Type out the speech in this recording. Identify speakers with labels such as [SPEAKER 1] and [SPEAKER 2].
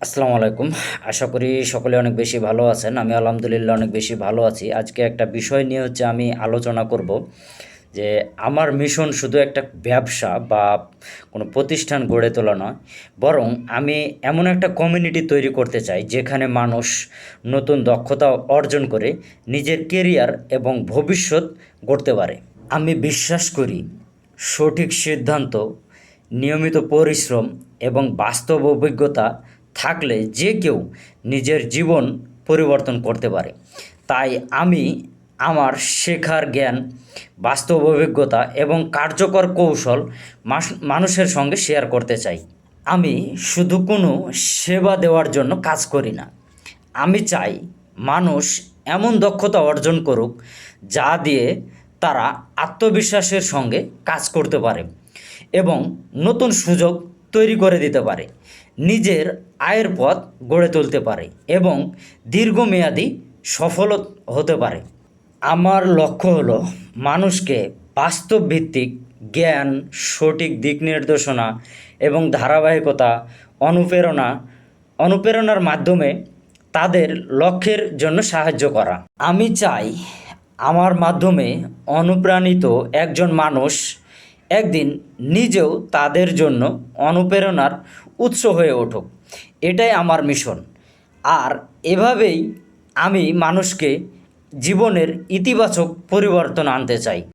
[SPEAKER 1] আসসালামু আলাইকুম। আশা করি সকলে অনেক বেশি ভালো আছেন। আমি আলহামদুলিল্লাহ অনেক বেশি ভালো আছি। আজকে একটা বিষয় নিয়ে আমি আলোচনা করব যে আমার মিশন শুধু একটা ব্যবসা বা কোনো প্রতিষ্ঠান গড়ে তোলা নয়, বরং আমি এমন একটা কমিউনিটি তৈরি করতে চাই যেখানে মানুষ নতুন দক্ষতা অর্জন করে নিজের কেরিয়ার এবং ভবিষ্যৎ গড়তে পারে। আমি বিশ্বাস করি সঠিক সিদ্ধান্ত, নিয়মিত পরিশ্রম এবং বাস্তব অভিজ্ঞতা থাকলে যে কেউ নিজের জীবন পরিবর্তন করতে পারে। তাই আমি আমার শেখার জ্ঞান, বাস্তব অভিজ্ঞতা এবং কার্যকর কৌশল মানুষের সঙ্গে শেয়ার করতে চাই। আমি শুধু কোনো সেবা দেওয়ার জন্য কাজ করি না। আমি চাই মানুষ এমন দক্ষতা অর্জন করুক যা দিয়ে তারা আত্মবিশ্বাসের সঙ্গে কাজ করতে পারে এবং নতুন সুযোগ তৈরি করে দিতে পারে, নিজের আয়ের পথ গড়ে তুলতে পারে এবং দীর্ঘমেয়াদী সফল হতে পারে। আমার লক্ষ্য হলো মানুষকে বাস্তবভিত্তিক জ্ঞান, সঠিক দিক নির্দেশনা এবং ধারাবাহিকতা, অনুপ্রেরণা অনুপ্রেরণার মাধ্যমে তাদের লক্ষ্যের জন্য সাহায্য করা। আমি চাই আমার মাধ্যমে অনুপ্রাণিত একজন মানুষ একদিন নিজেও তাদের জন্য অনুপ্রেরণার উৎস হয়ে উঠুক। এটাই আমার মিশন। আর এভাবেই আমি মানুষকে জীবনের ইতিবাচক পরিবর্তন আনতে চাই।